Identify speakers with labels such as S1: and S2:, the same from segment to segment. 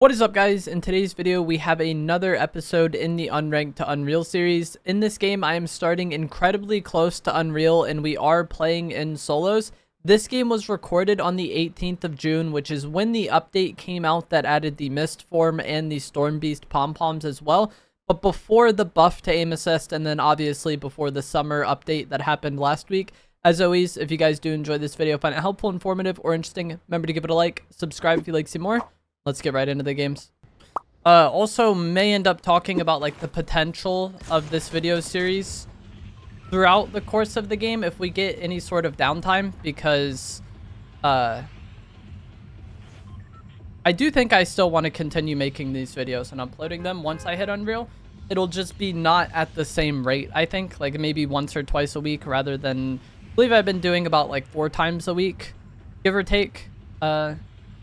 S1: What is up, guys? In today's video we have another episode in the Unranked to Unreal series. In this game I am starting incredibly close to Unreal and we are playing in solos. This game was recorded on the 18th of June, which is when the update came out that added the mist form and the storm beast pom-poms as well, but before the buff to aim assist, and then obviously before the summer update that happened last week. As always, if you guys do enjoy this video, find it helpful, informative, or interesting, remember to give it a like, subscribe if you'd like to see more. Let's get right into the games. Also may end up talking about like the potential of this video series throughout the course of the game if we get any sort of downtime, because I do think I still want to continue making these videos and uploading them once I hit Unreal. It'll just be not at the same rate, I think, like maybe once or twice a week rather than, I believe I've been doing about like 4 times a week, give or take,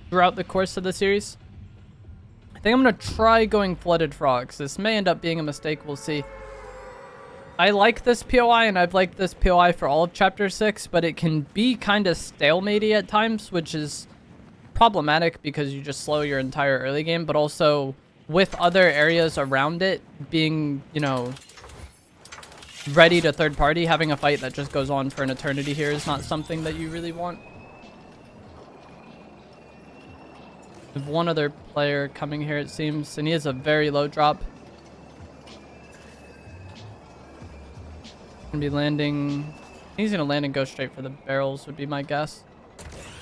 S1: throughout the course of the series. I think I'm going to try going Flooded Frogs. This may end up being a mistake. We'll see. I like this POI, and I've liked this POI for all of Chapter 6, but it can be kind of stalematey at times, which is problematic because you just slow your entire early game, but also with other areas around it being, you know, ready to third party, having a fight that just goes on for an eternity here is not something that you really want. We have one other player coming here, it seems, and he has a very low drop. Gonna be landing. He's gonna land and go straight for the barrels, would be my guess.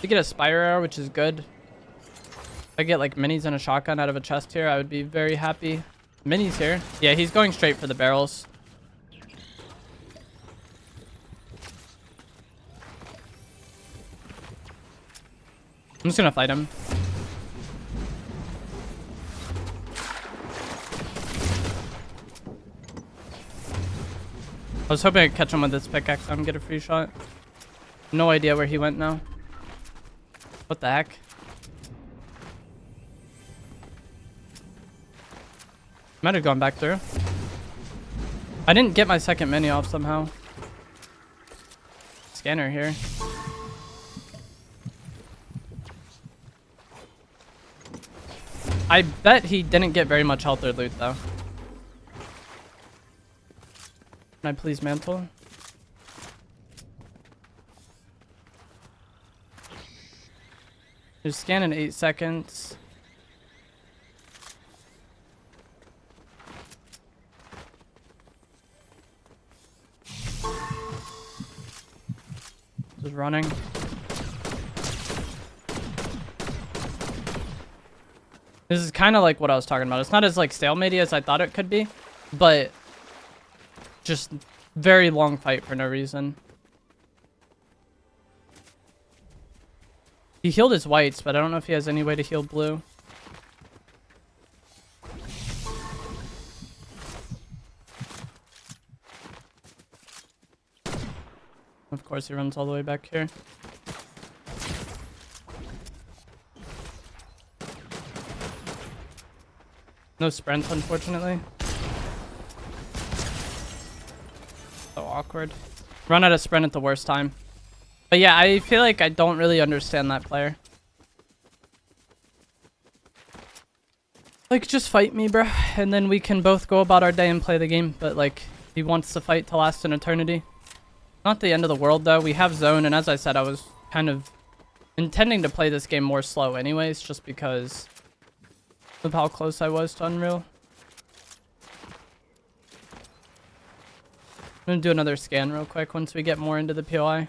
S1: To get a Spire Arrow, which is good. If I get like minis and a shotgun out of a chest here, I would be very happy. Minis here. Yeah, he's going straight for the barrels. I'm just gonna fight him. I was hoping I'd catch him with this pickaxe and get a free shot. No idea where he went now. What the heck? Might have gone back through. I didn't get my second mini off somehow. Scanner here. I bet he didn't get very much health or loot though. Can I please mantle? Just scan in 8 seconds. Just running. This is kind of like what I was talking about. It's not as like stalematey as I thought it could be, but just very long fight for no reason. He healed his whites, but I don't know if he has any way to heal blue. Of course, he runs all the way back here. No sprint, unfortunately. So awkward. Run out of sprint at the worst time. But yeah, I feel like I don't really understand that player. Like, just fight me, bro, and then we can both go about our day and play the game. But like, he wants the fight to last an eternity. Not the end of the world though. We have zone, and as I said, I was kind of intending to play this game more slow anyways, just because of how close I was to Unreal. I'm gonna do another scan real quick once we get more into the POI.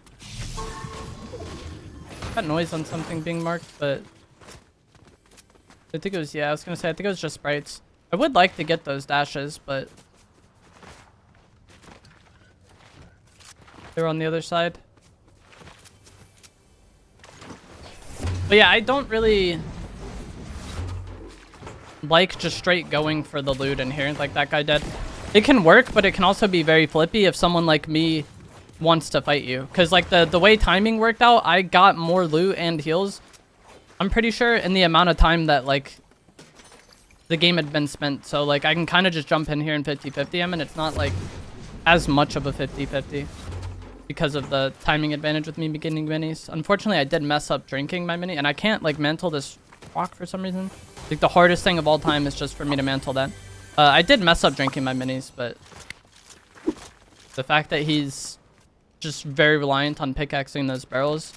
S1: Got noise on something being marked, but I think it was, yeah, I was gonna say, I think it was just sprites. I would like to get those dashes, but they're on the other side. But yeah, I don't really like just straight going for the loot in here like that guy did. It can work, but it can also be very flippy if someone like me wants to fight you. Because like the way timing worked out, I got more loot and heals, I'm pretty sure, in the amount of time that like the game had been spent. So like I can kind of just jump in here and 50-50 him, and it's not like as much of a 50-50 because of the timing advantage with me beginning minis. Unfortunately, I did mess up drinking my mini, and I can't like mantle this walk for some reason. Like the hardest thing of all time is just for me to mantle that. I did mess up drinking my minis, but the fact that he's just very reliant on pickaxing those barrels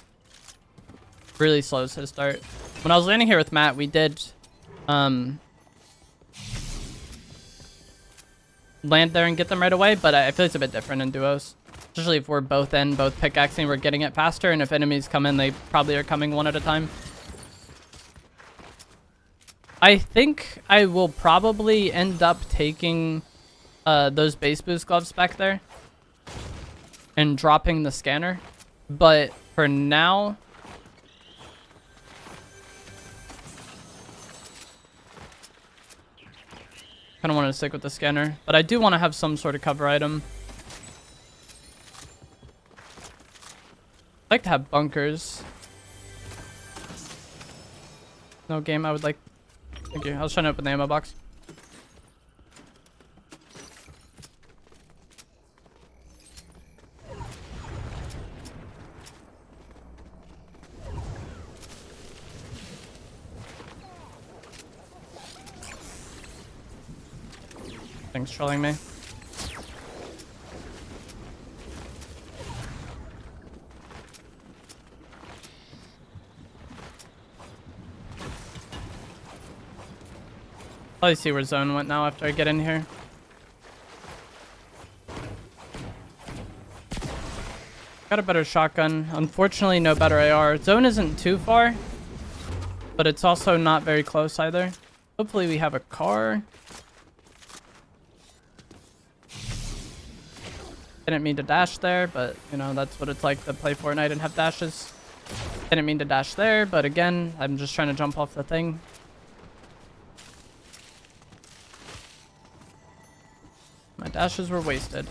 S1: really slows his start. When I was landing here with Matt, we did land there and get them right away, but I feel it's a bit different in duos. Especially if we're both pickaxing, we're getting it faster, and if enemies come in, they probably are coming one at a time. I think I will probably end up taking those base boost gloves back there and dropping the scanner, but for now, kind of want to stick with the scanner, but I do want to have some sort of cover item. I'd like to have bunkers. No game I would like. Thank you. I was trying to open the ammo box. Things trolling me. Probably see where zone went now after I get in here. Got a better shotgun. Unfortunately, no better AR. Zone isn't too far, but it's also not very close either. Hopefully we have a car. Didn't mean to dash there, but you know, that's what it's like to play Fortnite and have dashes. Didn't mean to dash there, but again, I'm just trying to jump off the thing. My dashes were wasted.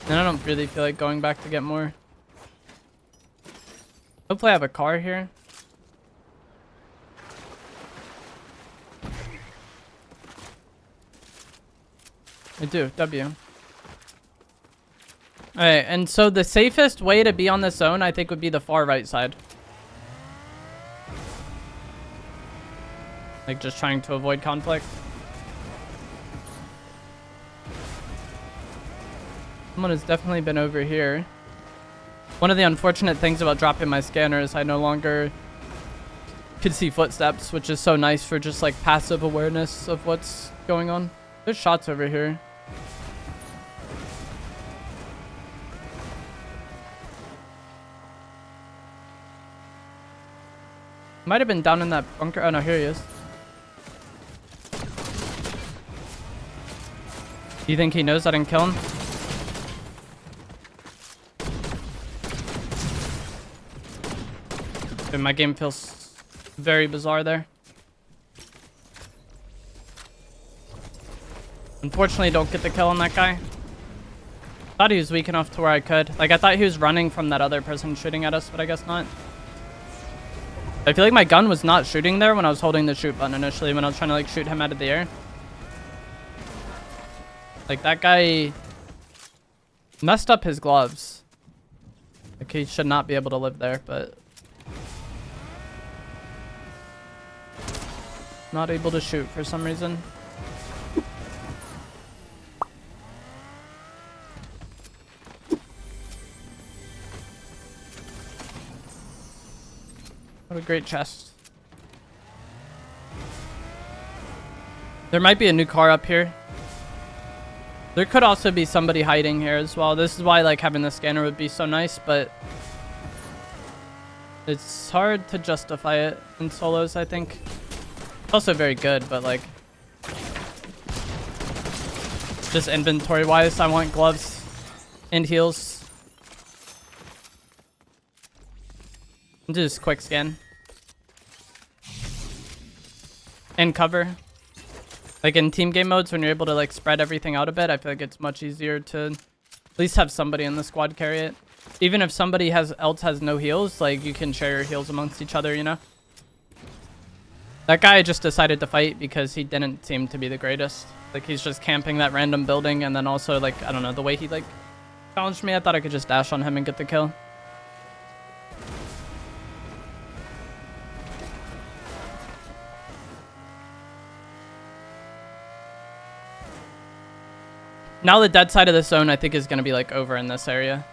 S1: And I don't really feel like going back to get more. Hopefully I have a car here. I do. W. Alright, and so the safest way to be on this zone, I think, would be the far right side. Like, just trying to avoid conflict. Someone has definitely been over here. One of the unfortunate things about dropping my scanner is I no longer could see footsteps, which is so nice for just, like, passive awareness of what's going on. There's shots over here. Might have been down in that bunker. Oh, no, here he is. Do you think he knows I didn't kill him? Dude, my game feels very bizarre there. Unfortunately, don't get the kill on that guy. Thought he was weak enough to where I could. Like, I thought he was running from that other person shooting at us, but I guess not. I feel like my gun was not shooting there when I was holding the shoot button initially, when I was trying to, like, shoot him out of the air. Like, that guy messed up his gloves. Like, he should not be able to live there, but not able to shoot for some reason. What a great chest. There might be a new car up here. There could also be somebody hiding here as well. This is why, like, having the scanner would be so nice, but it's hard to justify it in solos, I think. It's also very good, but, like, just inventory-wise, I want gloves and heals. I'll do this quick scan. And cover. Like, in team game modes, when you're able to, like, spread everything out a bit, I feel like it's much easier to at least have somebody in the squad carry it. Even if somebody else has no heals, like, you can share your heals amongst each other, you know? That guy just decided to fight because he didn't seem to be the greatest. Like, he's just camping that random building, and then also, like, I don't know, the way he, like, Challenged me. I thought I could just dash on him and get the kill. Now the dead side of the zone, I think, is going to be like over in this area.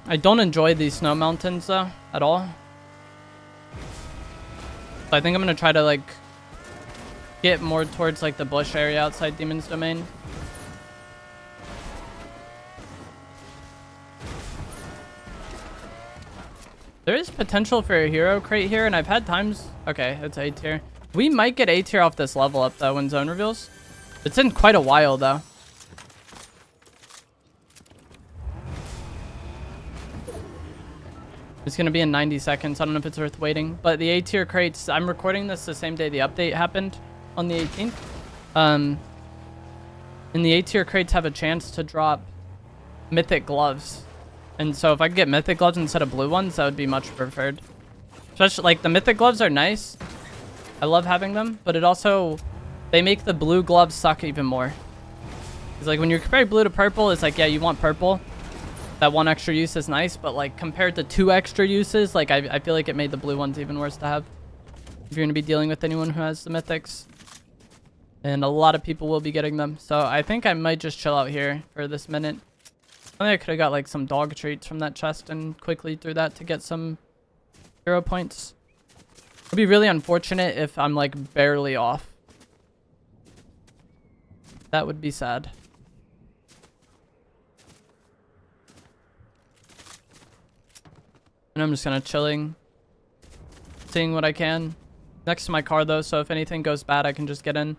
S1: I don't enjoy these snow mountains though at all. So I think I'm going to try to like get more towards like the bush area outside Demon's Domain. There is potential for a hero crate here, and I've had times... Okay, it's A tier. We might get A tier off this level up, though, when zone reveals. It's in quite a while, though. It's going to be in 90 seconds. I don't know if it's worth waiting. But the A tier crates... I'm recording this the same day the update happened on the 18th. And the A tier crates have a chance to drop mythic gloves. And so if I could get mythic gloves instead of blue ones, that would be much preferred. Especially, like, the mythic gloves are nice. I love having them. But it also... They make the blue gloves suck even more. It's like, when you compare blue to purple, it's like, yeah, you want purple. That one extra use is nice. But, like, compared to 2 extra uses, like, I feel like it made the blue ones even worse to have. If you're going to be dealing with anyone who has the mythics. And a lot of people will be getting them. So I think I might just chill out here for this minute. I think I could have got like some dog treats from that chest and quickly through that to get some hero points. It would be really unfortunate if I'm like barely off. That would be sad. And I'm just gonna chilling, seeing what I can. Next to my car though, so if anything goes bad, I can just get in.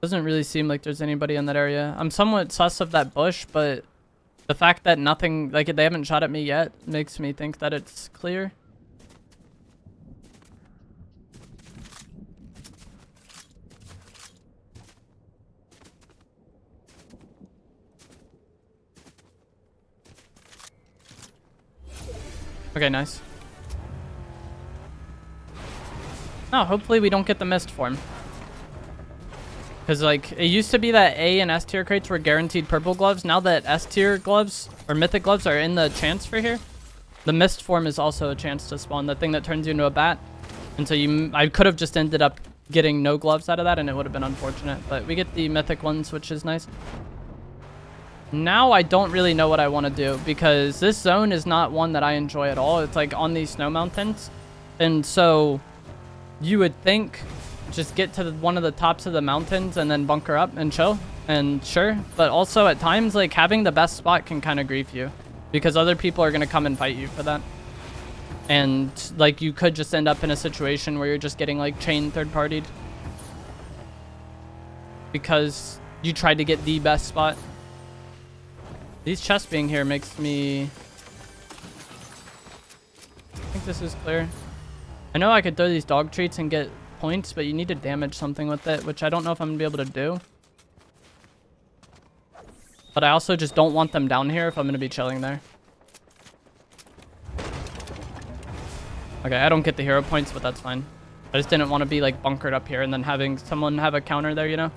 S1: Doesn't really seem like there's anybody in that area. I'm somewhat sus of that bush, but the fact that nothing, like they haven't shot at me yet, makes me think that it's clear. Okay, nice. Oh, hopefully we don't get the mist form. Because, like, it used to be that A and S tier crates were guaranteed purple gloves. Now that S tier gloves, or mythic gloves, are in the chance for here, the mist form is also a chance to spawn. The thing that turns you into a bat. And so I could have just ended up getting no gloves out of that, and it would have been unfortunate. But we get the mythic ones, which is nice. Now I don't really know what I want to do, because this zone is not one that I enjoy at all. It's, like, on these snow mountains. And so you would think... just get to one of the tops of the mountains and then bunker up and chill, and sure. But also at times, like, having the best spot can kind of grief you, because other people are going to come and fight you for that. And like, you could just end up in a situation where you're just getting like chain third-partied because you tried to get the best spot. These chests being here makes me... I think this is clear. I know I could throw these dog treats and get points, but you need to damage something with it, which I don't know if I'm gonna be able to do. But I also just don't want them down here if I'm gonna be chilling there. Okay, I don't get the hero points, but that's fine. I just didn't want to be like bunkered up here and then having someone have a counter there, you know?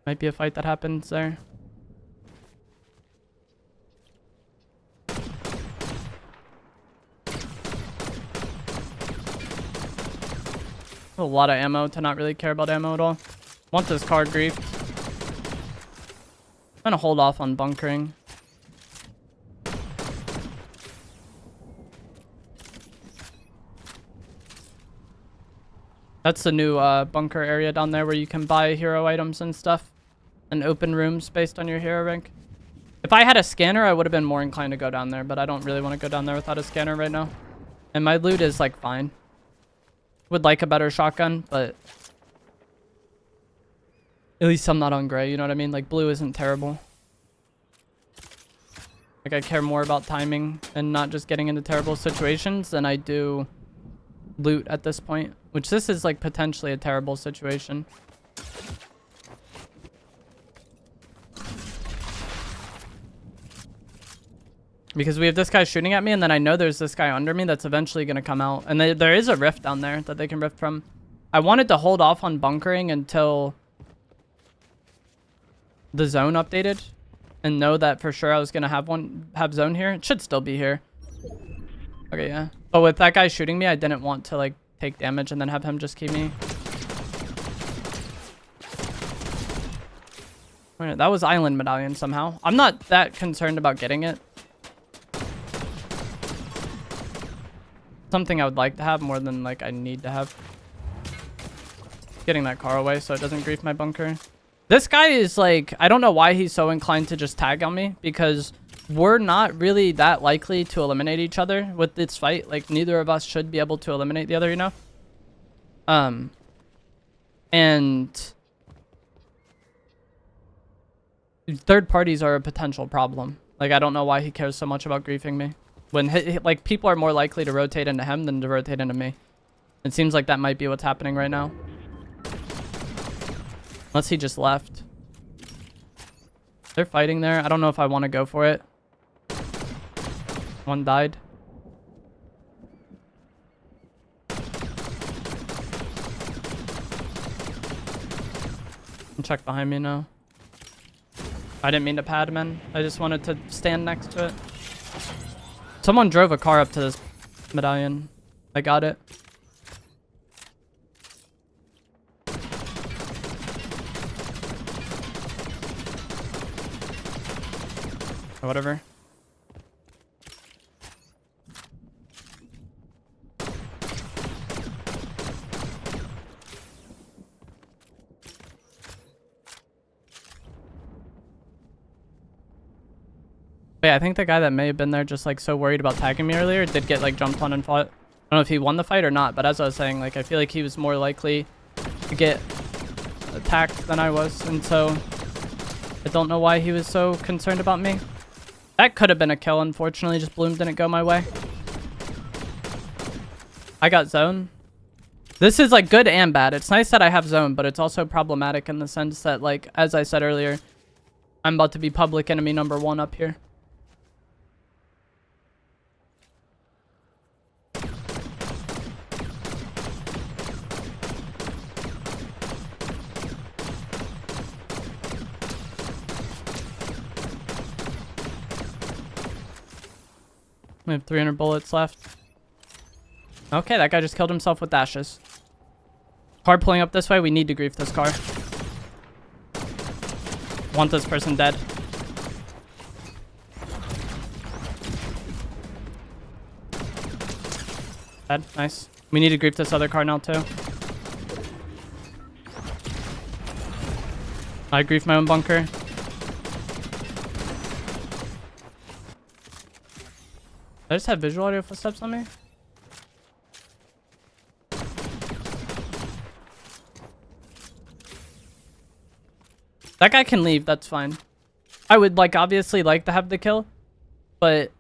S1: Might be a fight that happens there. A lot of ammo to not really care about ammo at all. Want this car griefed. I'm gonna hold off on bunkering. That's the new bunker area down there where you can buy hero items and stuff. And open rooms based on your hero rank. If I had a scanner, I would have been more inclined to go down there, but I don't really want to go down there without a scanner right now. And my loot is like fine. Would like a better shotgun, but at least I'm not on gray, you know what I mean? Like blue isn't terrible. Like, I care more about timing and not just getting into terrible situations than I do loot at this point. Which this is, like, potentially a terrible situation. Because we have this guy shooting at me, and then I know there's this guy under me that's eventually going to come out. And there is a rift down there that they can rift from. I wanted to hold off on bunkering until the zone updated. And know that for sure I was going to have zone here. It should still be here. Okay, yeah. But with that guy shooting me, I didn't want to, like, take damage and then have him just keep me. That was Island Medallion somehow. I'm not that concerned about getting it. Something I would like to have more than, like, I need to have. Getting that car away so it doesn't grief my bunker. This guy is, like, I don't know why he's so inclined to just tag on me. Because we're not really that likely to eliminate each other with this fight. Like, neither of us should be able to eliminate the other, you know? And third parties are a potential problem. Like, I don't know why he cares so much about griefing me. When, like, people are more likely to rotate into him than to rotate into me. It seems like that might be what's happening right now. Unless he just left. They're fighting there. I don't know if I want to go for it. One died. Check behind me now. I didn't mean to pad, man. I just wanted to stand next to it. Someone drove a car up to this medallion. I got it. Or whatever. Wait, I think the guy that may have been there just, like, so worried about tagging me earlier did get, like, jumped on and fought. I don't know if he won the fight or not, but as I was saying, like, I feel like he was more likely to get attacked than I was, and so I don't know why he was so concerned about me. That could have been a kill, unfortunately. Just Bloom didn't go my way. I got zone. This is, like, good and bad. It's nice that I have zone, but it's also problematic in the sense that, like, as I said earlier, I'm about to be public enemy #1 up here. We have 300 bullets left. Okay, that guy just killed himself with dashes. Car pulling up this way. We need to grief this car. Want this person dead. Dead. Nice. We need to grief this other car now, too. I grief my own bunker. Did I just have visual audio footsteps on me? That guy can leave, that's fine. I would, like, obviously like to have the kill, but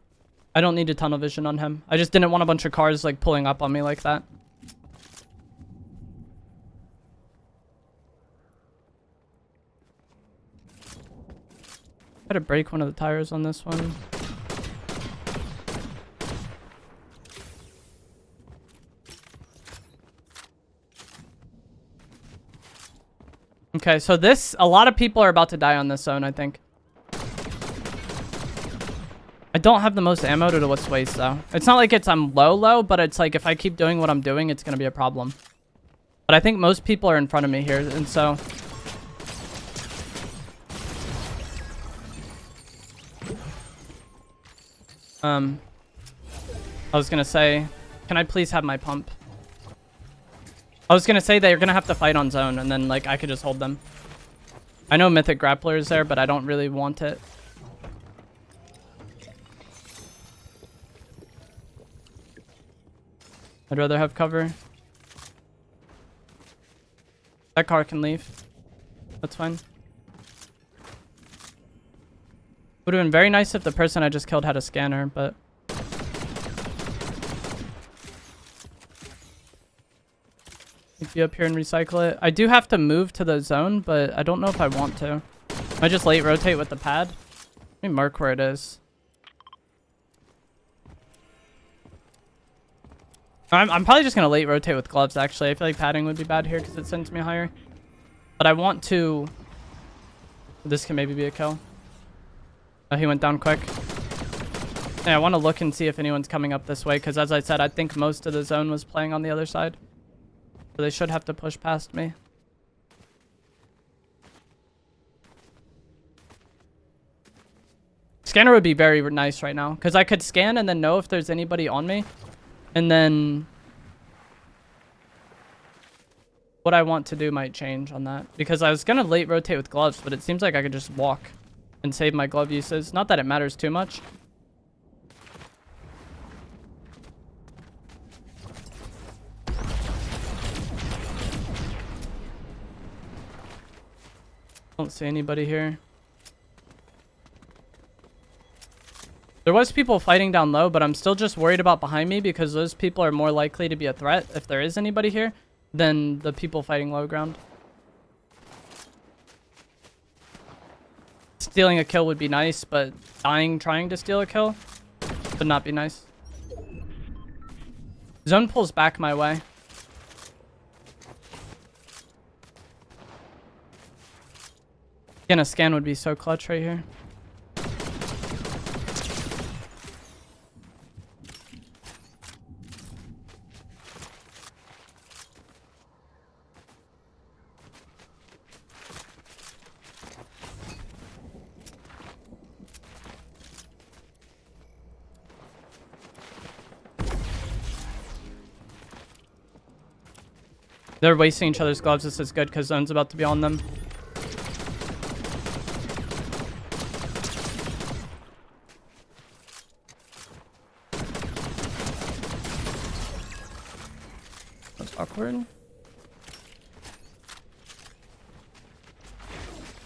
S1: I don't need a tunnel vision on him. I just didn't want a bunch of cars, like, pulling up on me like that. Gotta break one of the tires on this one. Okay, so this, a lot of people are about to die on this zone, I think. I don't have the most ammo to what's waste, though. It's not like I'm low, but it's like if I keep doing what I'm doing, it's going to be a problem. But I think most people are in front of me here, and so... I was going to say, can I please have my pump? I was going to say they're going to have to fight on zone, and then, like, I could just hold them. I know Mythic Grappler is there, but I don't really want it. I'd rather have cover. That car can leave. That's fine. Would have been very nice if the person I just killed had a scanner, but... Be up here and recycle it. I do have to move to the zone, but I don't know if I want to. I just late rotate with the pad. Let me mark where it is. I'm probably just going to late rotate with gloves, actually. I feel like padding would be bad here because it sends me higher. But I want to... This can maybe be a kill. Oh, he went down quick. Yeah, I want to look and see if anyone's coming up this way because, as I said, I think most of the zone was playing on the other side. So they should have to push past me. Scanner would be very nice right now because I could scan and then know if there's anybody on me. And then what I want to do might change on that because I was going to late rotate with gloves, but it seems like I could just walk and save my glove uses. Not that it matters too much. Don't see anybody here. There was people fighting down low, but I'm still just worried about behind me because those people are more likely to be a threat if there is anybody here than the people fighting low ground. Stealing a kill would be nice, but dying trying to steal a kill would not be nice. Zone pulls back my way. Again, a scan would be so clutch right here. They're wasting each other's gloves. This is good because zone's about to be on them. That's awkward. I'm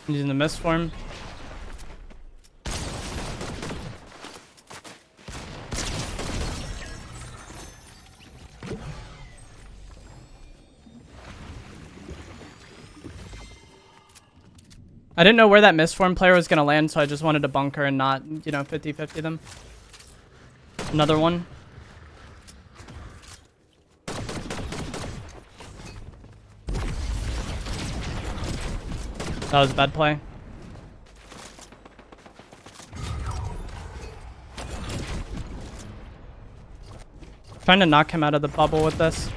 S1: using the mist form. I didn't know where that misform player was going to land, so I just wanted to bunker and not, you know, 50-50 them. Another one. That was a bad play. Trying to knock him out of the bubble with this,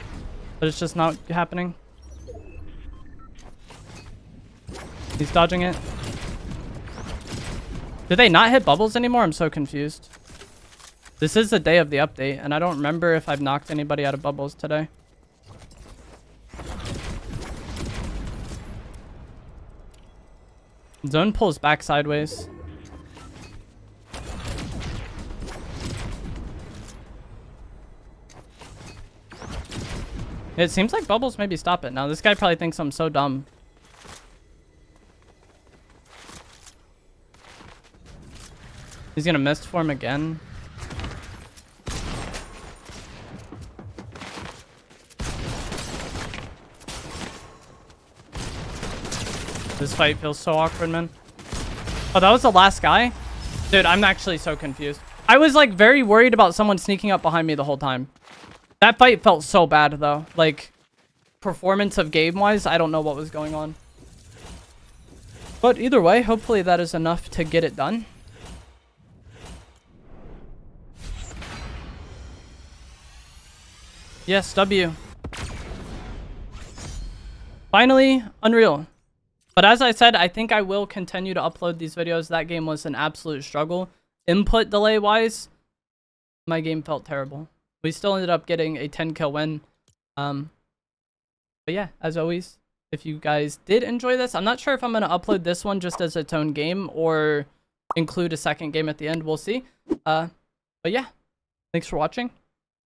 S1: but it's just not happening. He's dodging it. Do they not hit bubbles anymore? I'm so confused. This is the day of the update, and I don't remember if I've knocked anybody out of bubbles today. Zone pulls back sideways. It seems like bubbles maybe stop it. Now, this guy probably thinks I'm so dumb. He's gonna mist form again. This fight feels so awkward, man. Oh, that was the last guy? Dude, I'm actually so confused. I was like very worried about someone sneaking up behind me the whole time. That fight felt so bad though. Like, performance of game-wise, I don't know what was going on. But either way, hopefully that is enough to get it done. Yes, W. Finally, Unreal. But as I said, I think I will continue to upload these videos. That game was an absolute struggle. Input delay-wise, my game felt terrible. We still ended up getting a 10-kill win. But yeah, as always, if you guys did enjoy this, I'm not sure if I'm going to upload this one just as its own game or include a second game at the end. We'll see. But yeah, thanks for watching.